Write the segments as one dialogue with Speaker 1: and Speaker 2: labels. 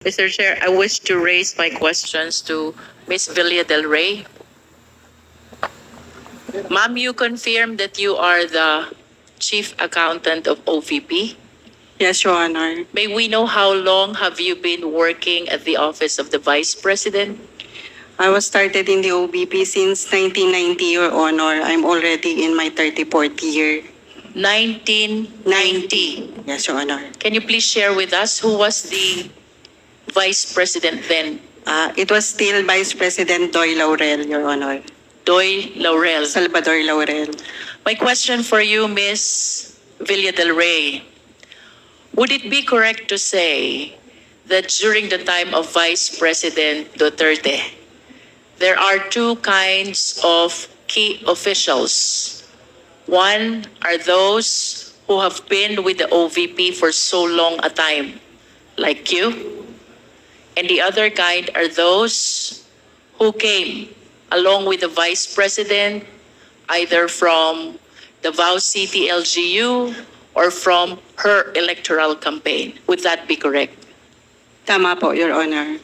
Speaker 1: Mr. Chair, I wish to raise my questions to Ms. Villa del Rey. Ma'am, you confirm that you are the Chief Accountant of OVP.
Speaker 2: Yes, Your Honor.
Speaker 1: May we know how long have you been working at the Office of the Vice President?
Speaker 2: I was started in the OBP since 1990, Your Honor. I'm already in my 34th year.
Speaker 1: 1990.
Speaker 2: Yes, Your Honor.
Speaker 1: Can you please share with us who was the Vice President then?
Speaker 2: It was still Vice President Doy Laurel, Your Honor.
Speaker 1: Doy Laurel.
Speaker 2: Salvador Laurel.
Speaker 1: My question for you, Ms. Villa del Rey. Would it be correct to say that during the time of Vice President Duterte, there are two kinds of key officials? One are those who have been with the OVP for so long a time, like you. And the other kind are those who came along with the Vice President, either from Davao City LGU or from her electoral campaign. Would that be correct?
Speaker 2: Tama po, Your Honor.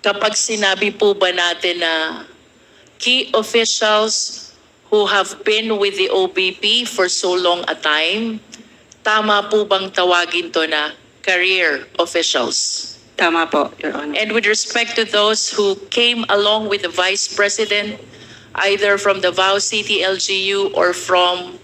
Speaker 1: Kapag sinabi po ba natin na key officials who have been with the OBP for so long a time, tama po bang tawagin to na career officials?
Speaker 2: Tama po, Your Honor.
Speaker 1: And with respect to those who came along with the Vice President, either from the Davao City LGU or from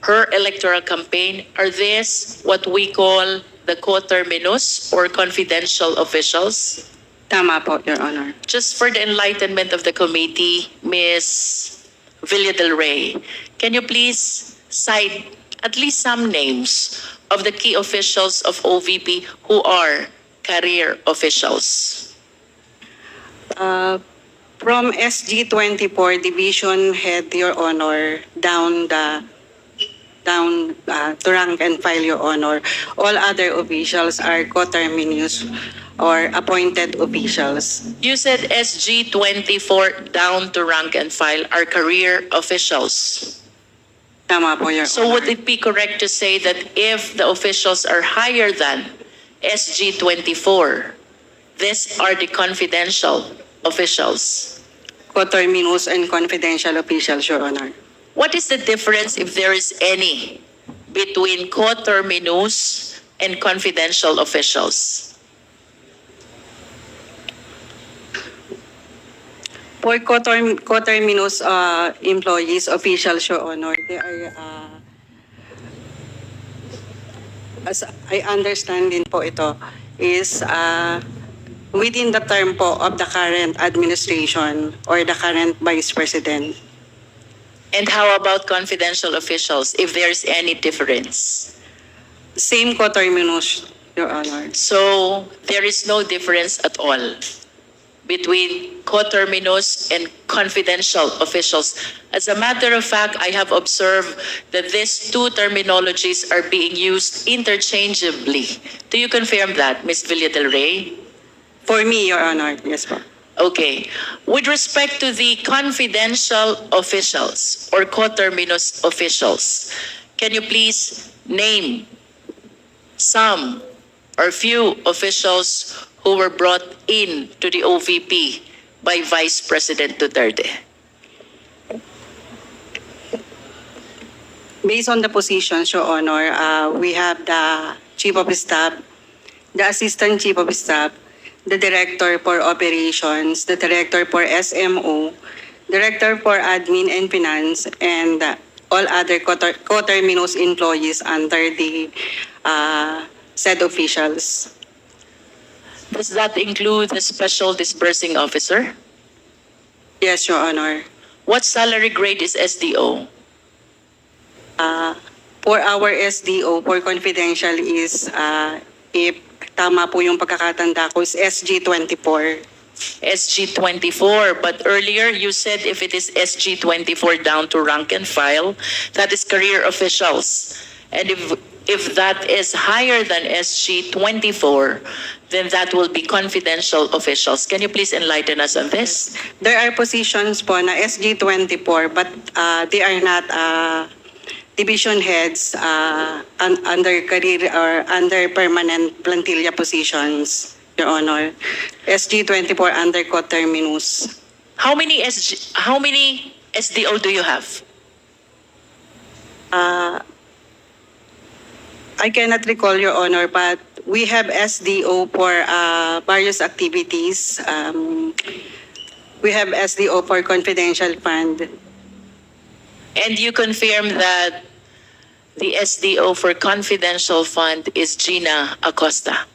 Speaker 1: her electoral campaign, are these what we call the coterminous or confidential officials?
Speaker 2: Tama po, Your Honor.
Speaker 1: Just for the enlightenment of the committee, Ms. Villa del Rey, can you please cite at least some names of the key officials of OVP who are career officials?
Speaker 2: From SG24 Division Head, Your Honor, down to rank and file, Your Honor, all other officials are coterminous or appointed officials.
Speaker 1: You said SG24 down to rank and file are career officials.
Speaker 2: Tama po, Your
Speaker 1: So
Speaker 2: Honor.
Speaker 1: would it be correct to say that if the officials are higher than SG24, these are the confidential officials?
Speaker 2: Coterminous and confidential officials, Your Honor.
Speaker 1: What is the difference, if there is any, between coterminous and confidential officials?
Speaker 2: For coterminous employees, officials, Your Honor, they are, as I understand din po ito, is within the term po of the current administration or the current Vice President.
Speaker 1: And how about confidential officials, if there's any difference?
Speaker 2: Same coterminous, Your Honor.
Speaker 1: So there is no difference at all between coterminous and confidential officials. As a matter of fact, I have observed that these two terminologies are being used interchangeably. Do you confirm that, Ms. Villa del Rey?
Speaker 2: For me, Your Honor, yes po.
Speaker 1: Okay. With respect to the confidential officials or coterminous officials, can you please name some or few officials who were brought in to the OVP by Vice President Duterte?
Speaker 2: Based on the positions, Your Honor, we have the Chief of Staff, the Assistant Chief of Staff, the Director for Operations, the Director for SMO, Director for Admin and Finance, and all other coterminous employees under the said officials.
Speaker 1: Does that include the Special Disbursing Officer?
Speaker 2: Yes, Your Honor.
Speaker 1: What salary grade is SDO?
Speaker 2: For our SDO, for confidential is, if tama po yung pagkakatanda ko, is SG24.
Speaker 1: SG24, but earlier you said if it is SG24 down to rank and file, that is career officials. And if that is higher than SG24, then that will be confidential officials. Can you please enlighten us on this?
Speaker 2: There are positions po na SG24, but they are not division heads under career or under permanent plantilla positions. Your Honor. SG-24 undercut terminus.
Speaker 1: How many SDO do you have?
Speaker 2: I cannot recall, Your Honor, but we have SDO for various activities. We have SDO for confidential fund.
Speaker 1: And you confirm that the SDO for confidential fund is Gina Acosta.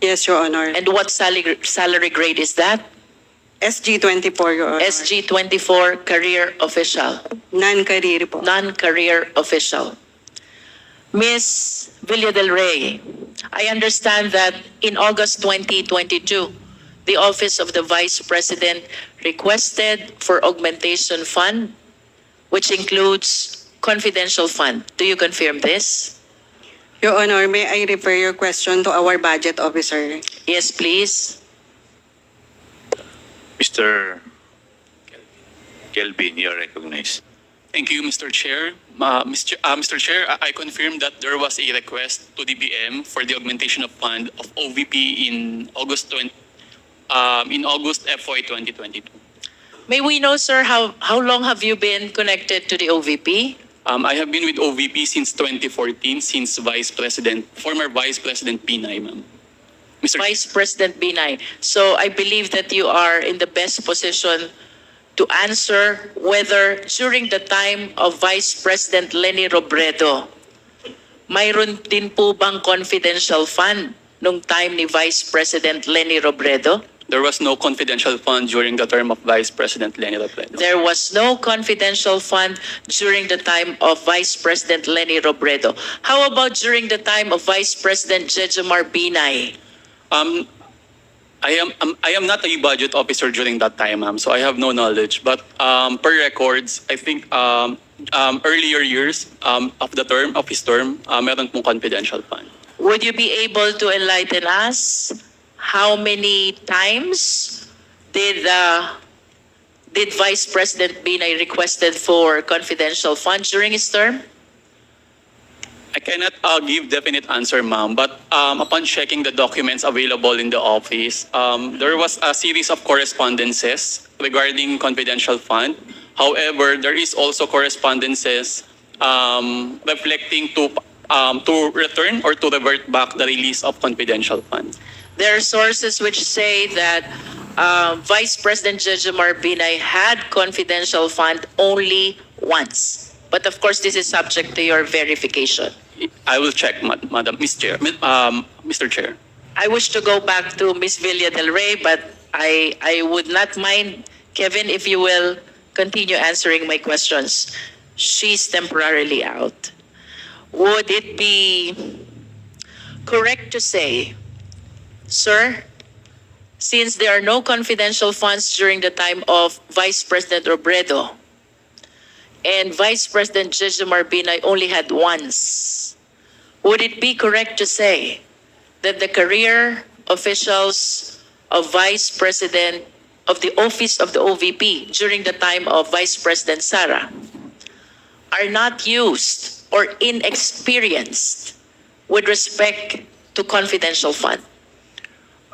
Speaker 2: Yes, Your Honor.
Speaker 1: And what salary grade is that?
Speaker 2: SG-24, Your Honor.
Speaker 1: SG-24 career official,
Speaker 2: Non-career po.
Speaker 1: non-career official. Ms. Villa del Rey, I understand that in August 2022, the Office of the Vice President requested for augmentation fund, which includes confidential fund. Do you confirm this?
Speaker 2: Your Honor, may I refer your question to our budget officer?
Speaker 1: Yes, please.
Speaker 3: Mr. Kelvin, you are recognized.
Speaker 4: Thank you, Mr. Chair. Mr. Chair, I confirm that there was a request to DBM for the augmentation of fund of OVP in August FY 2022.
Speaker 1: May we know, sir, how long have you been connected to the OVP?
Speaker 4: I have been with OVP since 2014, since former Vice President Pinay, ma'am. Mr.
Speaker 1: Vice President Binay. So I believe that you are in the best position to answer whether during the time of Vice President Leni Robredo, mayroon din po bang confidential fund nung time ni Vice President Leni Robredo?
Speaker 4: There was no confidential fund during the term of Vice President Leni Robredo.
Speaker 1: There was no confidential fund during the time of Vice President Leni Robredo. How about during the time of Vice President Jejomar Binay?
Speaker 4: I am not a budget officer during that time, ma'am, so I have no knowledge. But per records, I think earlier years of his term, meron pong confidential fund.
Speaker 1: Would you be able to enlighten us? How many times did Vice President Binay requested for confidential funds during his term?
Speaker 4: I cannot give definite answer, ma'am, but upon checking the documents available in the office, there was a series of correspondences regarding confidential fund. However, there is also correspondences reflecting to return or to revert back the release of confidential funds.
Speaker 1: There are sources which say that Vice President Jejomar Binay had confidential fund only once. But of course, this is subject to your verification.
Speaker 4: I will check, Madam Mr. Chair.
Speaker 1: I wish to go back to Ms. Villa del Rey, but I would not mind, Kevin, if you will continue answering my questions. She's temporarily out. Would it be correct to say, sir, since there are no confidential funds during the time of Vice President Robredo, and Vice President Jejomar Binay only had once, would it be correct to say that the career officials of Vice President of the Office of the OVP during the time of Vice President Sara are not used or inexperienced with respect to confidential fund?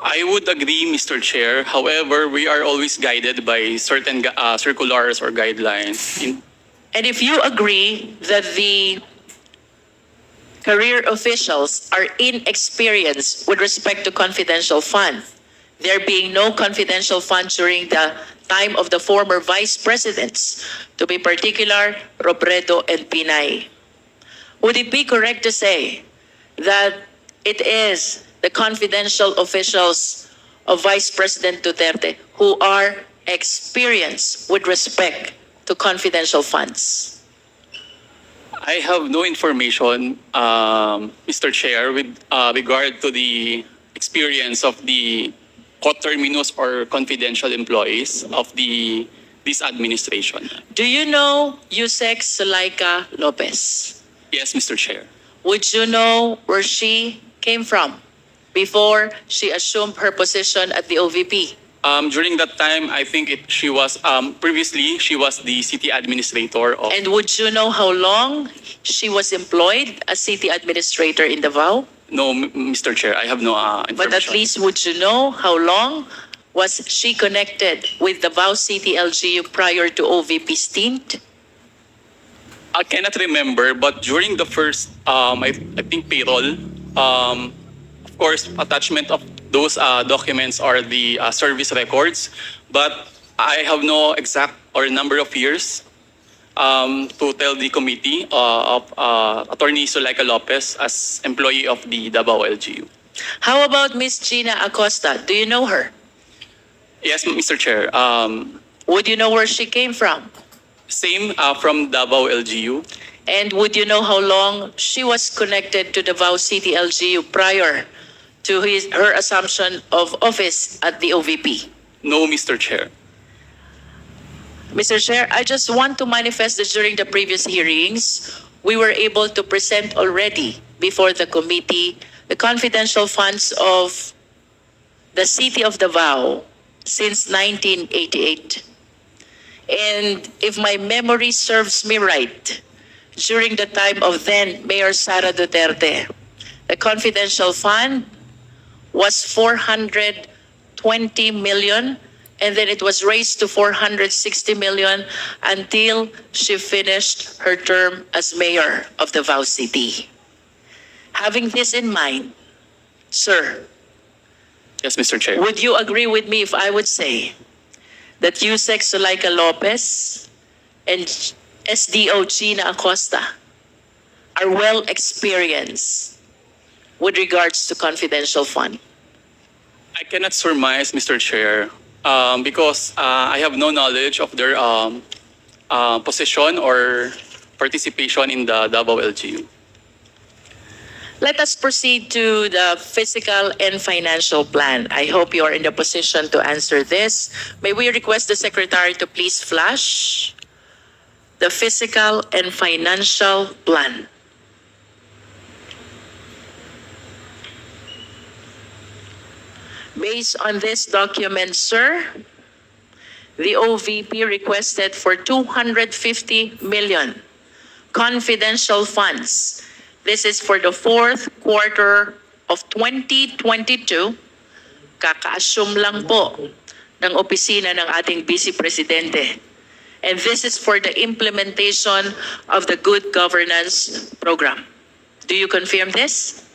Speaker 4: I would agree, Mr. Chair. However, we are always guided by certain circulars or guidelines.
Speaker 1: And if you agree that the career officials are inexperienced with respect to confidential fund, there being no confidential fund during the time of the former vice presidents, to be particular, Robredo and Pinay, would it be correct to say that it is the confidential officials of Vice President Duterte who are experienced with respect to confidential funds?
Speaker 4: I have no information, Mr. Chair, with regard to the experience of the coterminous or confidential employees of this administration.
Speaker 1: Do you know Yusek Sulaika Lopez?
Speaker 4: Yes, Mr. Chair.
Speaker 1: Would you know where she came from before she assumed her position at the OVP?
Speaker 4: During that time, I think she was previously she was the city administrator of.
Speaker 1: And would you know how long she was employed as city administrator in Davao?
Speaker 4: No, Mr. Chair, I have no information.
Speaker 1: But at least would you know how long was she connected with the Davao City LGU prior to OVP stint?
Speaker 4: I cannot remember, but during the first, I think payroll, of course, attachment of those documents are the service records, but I have no exact or number of years to tell the committee of Attorney Zulaika Lopez as employee of the Davao LGU.
Speaker 1: How about Miss Gina Acosta? Do you know her?
Speaker 4: Yes, Mr. Chair.
Speaker 1: Would you know where she came from?
Speaker 4: Same from Davao LGU.
Speaker 1: And would you know how long she was connected to Davao City LGU prior to her assumption of office at the OVP?
Speaker 4: No, Mr. Chair.
Speaker 1: Mr. Chair, I just want to manifest that during the previous hearings, we were able to present already before the committee the confidential funds of the city of Davao since 1988. And if my memory serves me right, during the time of then Mayor Sara Duterte, the confidential fund was 420 million, and then it was raised to 460 million until she finished her term as mayor of Davao City. Having this in mind, sir,
Speaker 4: Yes, Mr. Chair.
Speaker 1: would you agree with me if I would say that Yusek Zulaika Lopez and SDO Gina Acosta are well experienced with regards to confidential fund?
Speaker 4: I cannot surmise, Mr. Chair, because I have no knowledge of their position or participation in the Davao LGU.
Speaker 1: Let us proceed to the fiscal and financial plan. I hope you are in the position to answer this. May we request the Secretary to please flash the fiscal and financial plan. Based on this document, sir, the OVP requested for 250 million confidential funds. This is for the fourth quarter of 2022. Kaka-assume lang po ng opisina ng ating Vice Presidente. And this is for the implementation of the Good Governance Program. Do you confirm this?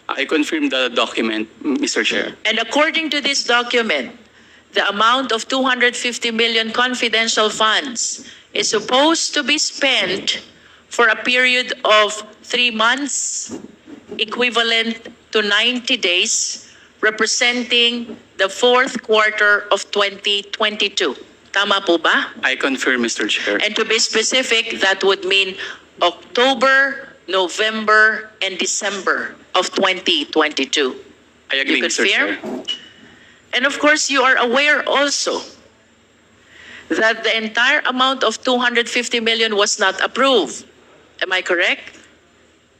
Speaker 4: I confirm the document, Mr. Chair.
Speaker 1: And according to this document, the amount of 250 million confidential funds is supposed to be spent for a period of 3 months, equivalent to 90 days, representing the fourth quarter of 2022. Tama po ba?
Speaker 4: I confirm, Mr. Chair.
Speaker 1: And to be specific, that would mean October, November, and December of 2022.
Speaker 4: I agree,
Speaker 1: You
Speaker 4: Mr. Chair.
Speaker 1: confirm? And of course, you are aware also that the entire amount of 250 million was not approved. Am I correct?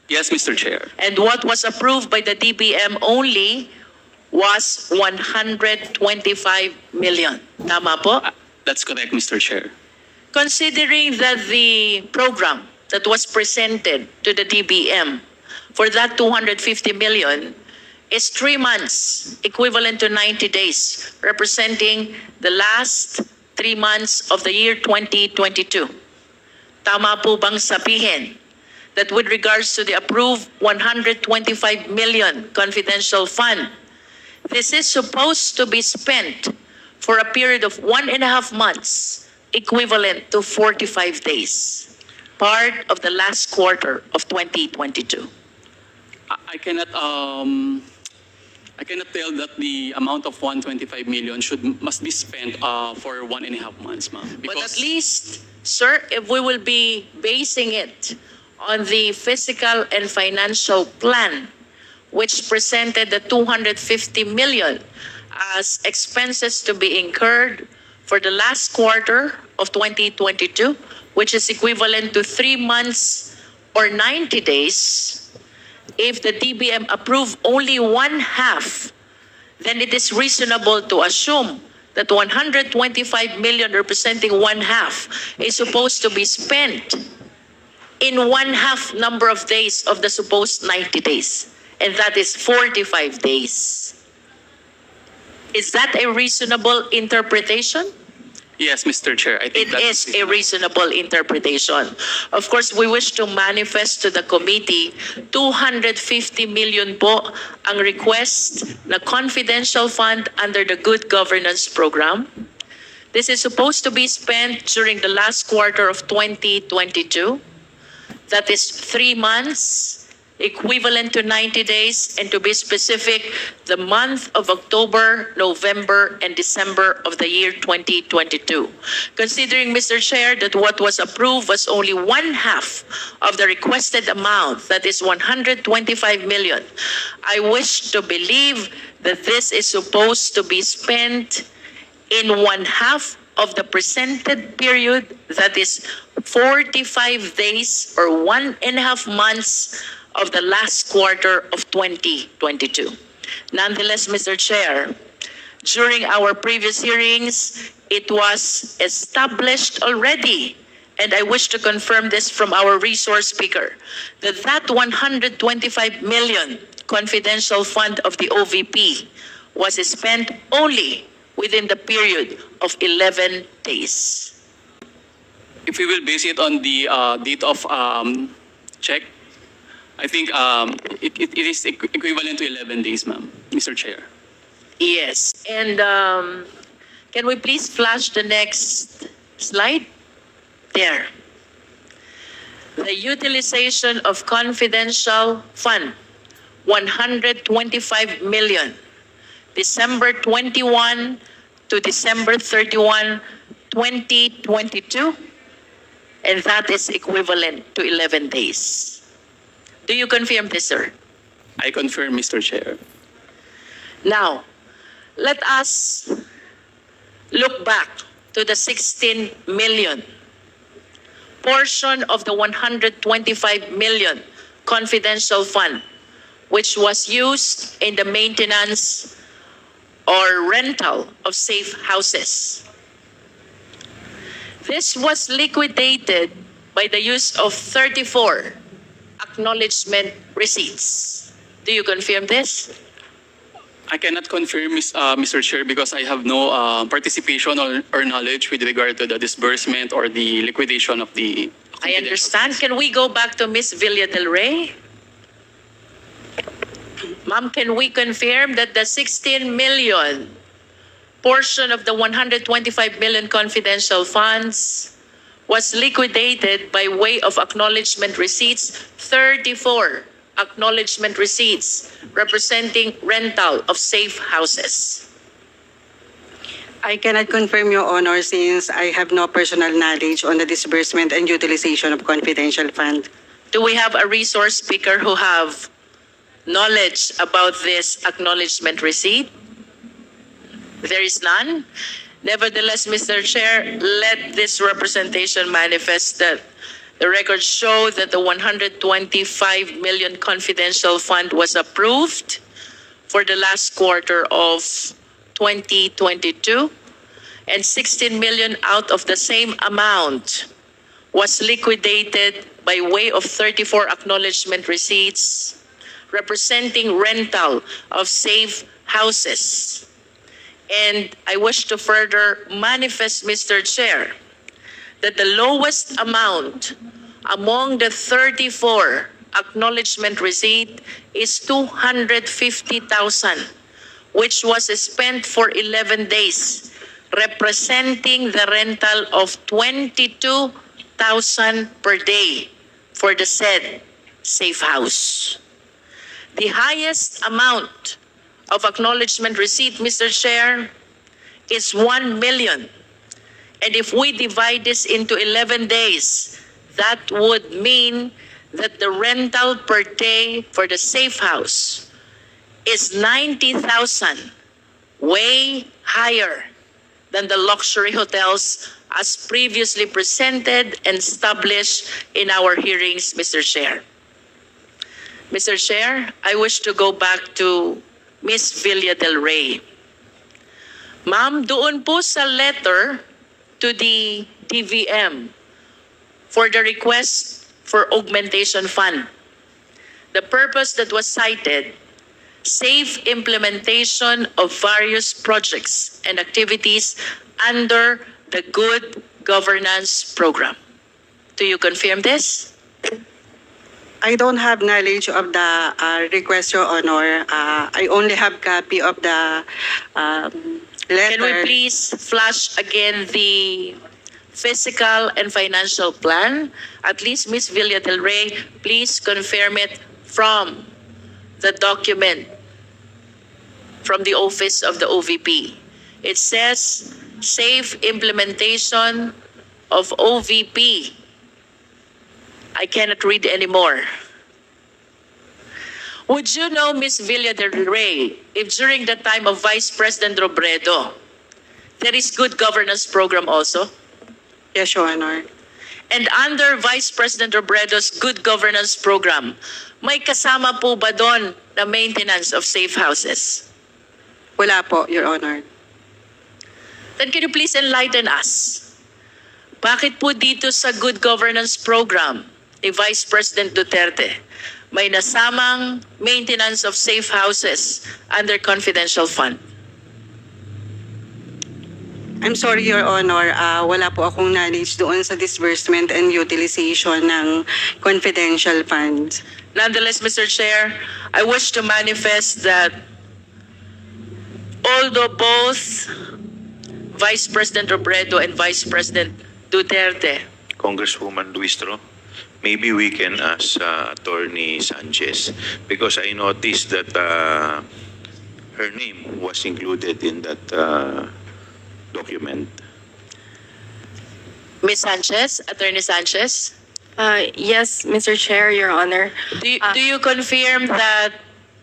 Speaker 4: Yes, Mr. Chair.
Speaker 1: And what was approved by the DBM only was 125 million. Tama po?
Speaker 4: That's correct, Mr. Chair.
Speaker 1: Considering that the program that was presented to the DBM for that 250 million is 3 months, equivalent to 90 days, representing the last 3 months of the year 2022. Tama po bang sabihin that with regards to the approved 125 million confidential fund, this is supposed to be spent for a period of 1.5 months, equivalent to 45 days, part of the last quarter of 2022.
Speaker 4: I cannot tell that the amount of 125 million must be spent for 1.5 months, ma'am.
Speaker 1: But at least, sir, if we will be basing it on the fiscal and financial plan, which presented the 250 million as expenses to be incurred for the last quarter of 2022, which is equivalent to 3 months or 90 days, if the DBM approve only one half, then it is reasonable to assume that 125 million representing one half is supposed to be spent in one half number of days of the supposed 90 days. and that is 45 days. Is that a reasonable interpretation?
Speaker 4: Yes, Mr. Chair. I think
Speaker 1: It
Speaker 4: that
Speaker 1: is a reasonable interpretation. Of course, we wish to manifest to the committee 250 million po ang request na confidential fund under the Good Governance Program. This is supposed to be spent during the last quarter of 2022. That is 3 months, equivalent to 90 days, and to be specific, the month of October, November, and December of the year 2022. Considering, Mr. Chair, that what was approved was only one half of the requested amount, that is 125 million, I wish to believe that this is supposed to be spent in one half of the presented period, that is 45 days or 1.5 months of the last quarter of 2022. Nonetheless, Mr. Chair, during our previous hearings, it was established already, and I wish to confirm this from our resource speaker, that that 125 million confidential fund of the OVP was spent only within the period of 11 days.
Speaker 4: If we will base it on the date of check, I think it is equivalent to 11 days, ma'am, Mr. Chair.
Speaker 1: Yes, and can we please flash the next slide? There. The utilization of confidential fund, 125 million, December 21 to December 31, 2022, and that is equivalent to 11 days. Do you confirm this, sir?
Speaker 4: I confirm, Mr. Chair.
Speaker 1: Now, let us look back to the 16 million portion of the 125 million confidential fund, which was used in the maintenance or rental of safe houses. This was liquidated by the use of 34 acknowledgement receipts. Do you confirm this?
Speaker 4: I cannot confirm, Mr. Chair, because I have no participation or knowledge with regard to the disbursement or the liquidation of the.
Speaker 1: I understand. Can we go back to Ms. Villa del Rey? Ma'am, can we confirm that the 16 million portion of the 125 million confidential funds was liquidated by way of acknowledgement receipts, 34 acknowledgement receipts representing rental of safe houses?
Speaker 2: I cannot confirm, Your Honor, since I have no personal knowledge on the disbursement and utilization of confidential fund.
Speaker 1: Do we have a resource speaker who have knowledge about this acknowledgement receipt? There is none. Nevertheless, Mr. Chair, let this representation manifest that the records show that the 125 million confidential fund was approved for the last quarter of 2022, and 16 million out of the same amount was liquidated by way of 34 acknowledgement receipts representing rental of safe houses. And I wish to further manifest, Mr. Chair, that the lowest amount among the 34 acknowledgement receipt is 250,000, which was spent for 11 days, representing the rental of 22,000 per day for the said safe house. The highest amount of acknowledgement receipt, Mr. Chair, is 1 million. And if we divide this into 11 days, that would mean that the rental per day for the safe house is 90,000, way higher than the luxury hotels as previously presented and established in our hearings, Mr. Chair. Mr. Chair, I wish to go back to Ms. Villa del Rey. Ma'am, doon po sa letter to the TVM for the request for augmentation fund, the purpose that was cited, safe implementation of various projects and activities under the Good Governance Program. Do you confirm this?
Speaker 2: I don't have knowledge of the request, Your Honor. I only have copy of the letter.
Speaker 1: Can we please flash again the fiscal and financial plan? At least Ms. Villa del Rey, please confirm it from the document from the office of the OVP. It says safe implementation of OVP. I cannot read anymore. Would you know, Ms. Villa del Rey, if during the time of Vice President Robredo, there is good governance program also?
Speaker 2: Yes, Your Honor.
Speaker 1: And under Vice President Robredo's good governance program, may kasama po ba doon na maintenance of safe houses?
Speaker 2: Wala po, Your Honor.
Speaker 1: Then can you please enlighten us? Bakit po dito sa good governance program ni Vice President Duterte, may nasamang maintenance of safe houses under confidential fund?
Speaker 2: I'm sorry, Your Honor. Wala po akong knowledge doon sa disbursement and utilization ng confidential funds.
Speaker 1: Nonetheless, Mr. Chair, I wish to manifest that although both Vice President Robredo and Vice President Duterte,
Speaker 3: Congresswoman Luistro, maybe we can ask Attorney Sanchez because I noticed that her name was included in that document.
Speaker 1: Ms. Sanchez, Attorney Sanchez,
Speaker 5: Yes, Mr. Chair, Your Honor.
Speaker 1: do you confirm that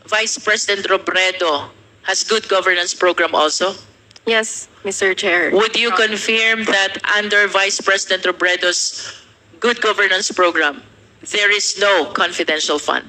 Speaker 1: Vice President Robredo has good governance program also?
Speaker 5: Yes, Mr. Chair.
Speaker 1: Would you confirm that under Vice President Robredo's good governance program, there is no confidential fund?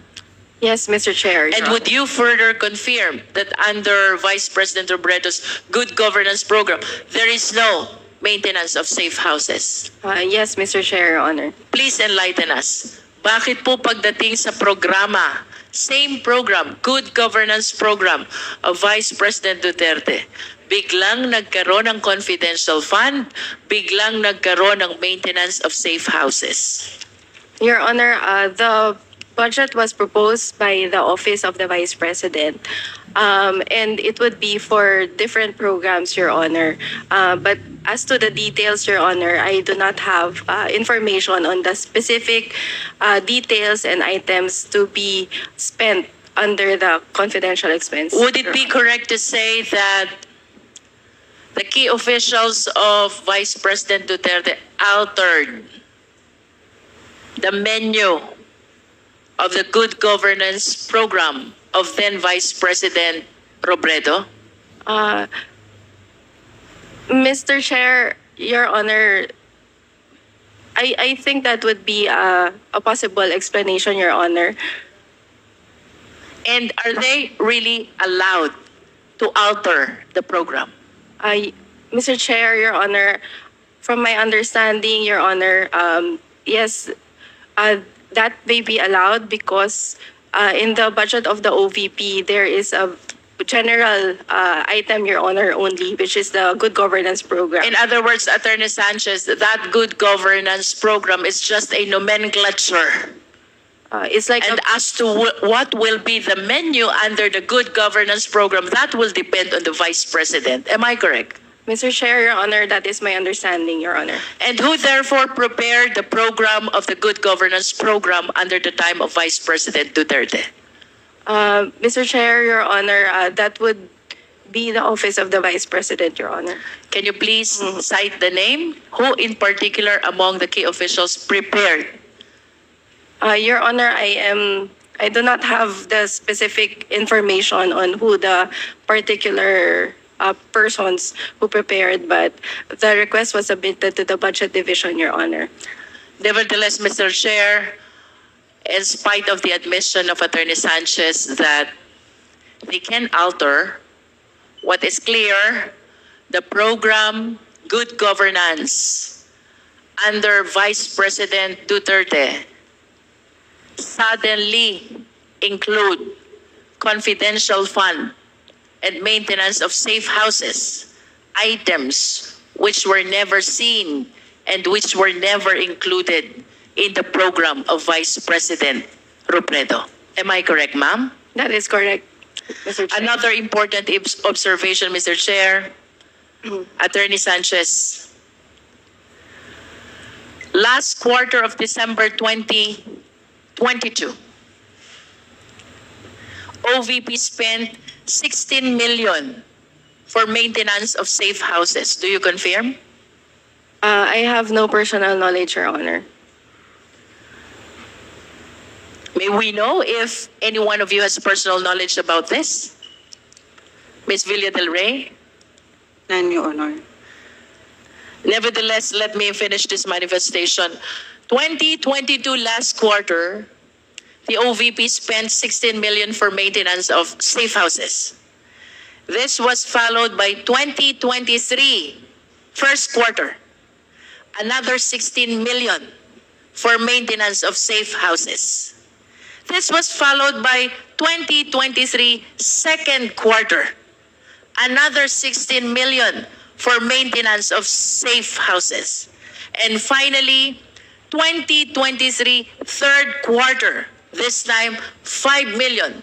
Speaker 5: Yes, Mr. Chair. Your
Speaker 1: And would you further confirm that under Vice President Robredo's good governance program, there is no maintenance of safe houses?
Speaker 5: Yes, Mr. Chair, Your Honor.
Speaker 1: Please enlighten us. Bakit po pagdating sa programa, same program, good governance program of Vice President Duterte, biglang nagkaroon ng confidential fund, biglang nagkaroon ng maintenance of safe houses?
Speaker 5: Your Honor, the budget was proposed by the Office of the Vice President. And it would be for different programs, Your Honor. But as to the details, Your Honor, I do not have information on the specific details and items to be spent under the confidential expense.
Speaker 1: Would it
Speaker 5: Your
Speaker 1: be
Speaker 5: Honor.
Speaker 1: correct to say that the key officials of Vice President Duterte altered the menu of the good governance program of then Vice President Robredo?
Speaker 5: Mr. Chair, Your Honor, I think that would be a possible explanation, Your Honor.
Speaker 1: And are they really allowed to alter the program?
Speaker 5: Mr. Chair, Your Honor, from my understanding, Your Honor, yes, that may be allowed because in the budget of the OVP, there is a general item, Your Honor, only, which is the good governance program.
Speaker 1: In other words, Attorney Sanchez, that good governance program is just a nomenclature.
Speaker 5: It's like
Speaker 1: And as to what will be the menu under the good governance program, that will depend on the Vice President. Am I correct?
Speaker 5: Mr. Chair, Your Honor, that is my understanding, Your Honor.
Speaker 1: And who therefore prepared the program of the good governance program under the time of Vice President Duterte?
Speaker 5: Mr. Chair, Your Honor, that would be the Office of the Vice President, Your Honor.
Speaker 1: Can you please cite the name? Who in particular among the key officials prepared?
Speaker 5: Your Honor, I do not have the specific information on who the particular persons who prepared, but the request was submitted to the Budget Division, Your Honor.
Speaker 1: Nevertheless, Mr. Chair, in spite of the admission of Attorney Sanchez that they can alter, what is clear, the program Good Governance under Vice President Duterte suddenly include confidential fund and maintenance of safe houses, items which were never seen and which were never included in the program of Vice President Robredo. Am I correct, ma'am?
Speaker 5: That is correct, Mr. Chair.
Speaker 1: Another important observation, Mr. Chair, Attorney Sanchez. Last quarter of December 2022, OVP spent 16 million for maintenance of safe houses. Do you confirm?
Speaker 5: I have no personal knowledge, Your Honor.
Speaker 1: May we know if any one of you has personal knowledge about this? Ms. Villa del Rey?
Speaker 2: None, Your Honor.
Speaker 1: Nevertheless, let me finish this manifestation. 2022 last quarter, the OVP spent 16 million for maintenance of safe houses. This was followed by 2023 first quarter, another 16 million for maintenance of safe houses. This was followed by 2023 second quarter, another 16 million for maintenance of safe houses. And finally, 2023 third quarter, this time 5 million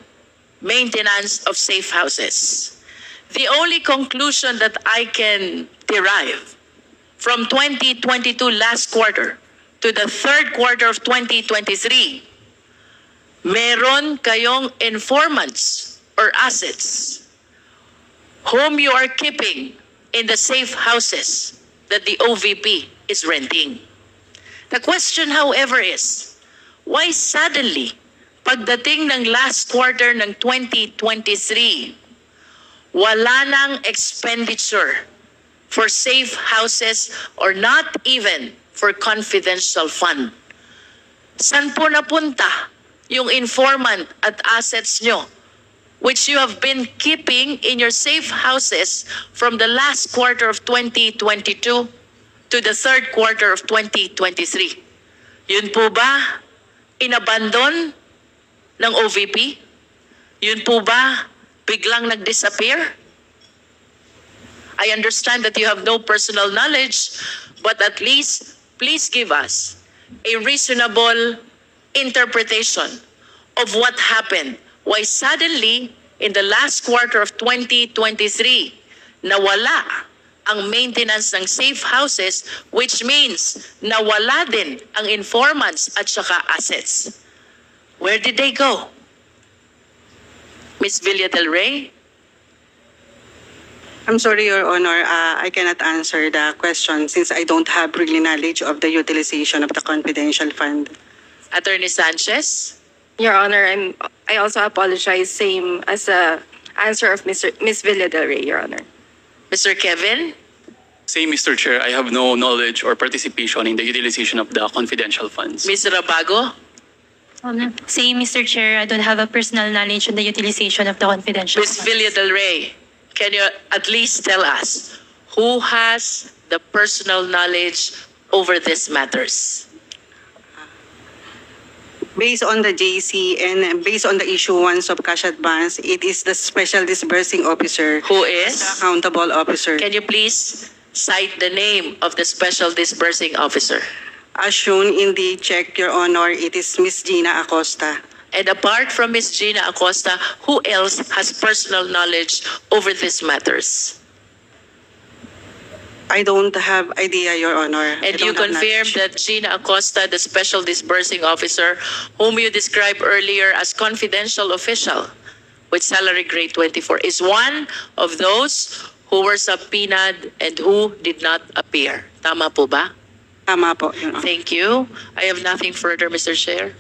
Speaker 1: maintenance of safe houses. The only conclusion that I can derive from 2022 last quarter to the third quarter of 2023, meron kayong informants or assets whom you are keeping in the safe houses that the OVP is renting. The question, however, is, why suddenly, pagdating ng last quarter ng 2023, wala nang expenditure for safe houses or not even for confidential fund? San po napunta yung informant at assets nyo which you have been keeping in your safe houses from the last quarter of 2022 to the third quarter of 2023? Yun po ba inabandon ng OVP? Yun po ba biglang nag-disappear? I understand that you have no personal knowledge, but at least please give us a reasonable interpretation of what happened. Why suddenly, in the last quarter of 2023, nawala ang maintenance ng safe houses, which means nawala din ang informants at saka assets. Where did they go? Ms. Villa del Rey?
Speaker 2: I'm sorry, Your Honor. I cannot answer the question since I don't have really knowledge of the utilization of the confidential fund.
Speaker 1: Attorney Sanchez?
Speaker 5: Your Honor, I also apologize, same as the answer of Ms. Villa del Rey, Your Honor.
Speaker 1: Mr. Kevin?
Speaker 4: Same, Mr. Chair. I have no knowledge or participation in the utilization of the confidential funds.
Speaker 1: Ms. Rabago?
Speaker 6: Same, Mr. Chair. I don't have a personal knowledge on the utilization of the confidential
Speaker 1: Ms.
Speaker 6: funds.
Speaker 1: Villa del Rey, can you at least tell us who has the personal knowledge over these matters?
Speaker 2: Based on the JC and based on the issuance of cash advance, it is the Special Disbursing Officer,
Speaker 1: Who
Speaker 2: the
Speaker 1: is?
Speaker 2: accountable officer.
Speaker 1: Can you please cite the name of the special disbursing officer?
Speaker 2: As shown in the check, Your Honor, it is Miss Gina Acosta.
Speaker 1: And apart from Ms. Gina Acosta, who else has personal knowledge over these matters?
Speaker 2: I don't have idea, Your Honor. I
Speaker 1: And you
Speaker 2: don't have
Speaker 1: confirm
Speaker 2: knowledge.
Speaker 1: that Gina Acosta, the special disbursing officer, whom you described earlier as confidential official with salary grade 24, is one of those who were subpoenaed and who did not appear. Tama po ba?
Speaker 2: Tama po, Your Honor.
Speaker 1: Thank you. I have nothing further, Mr. Chair.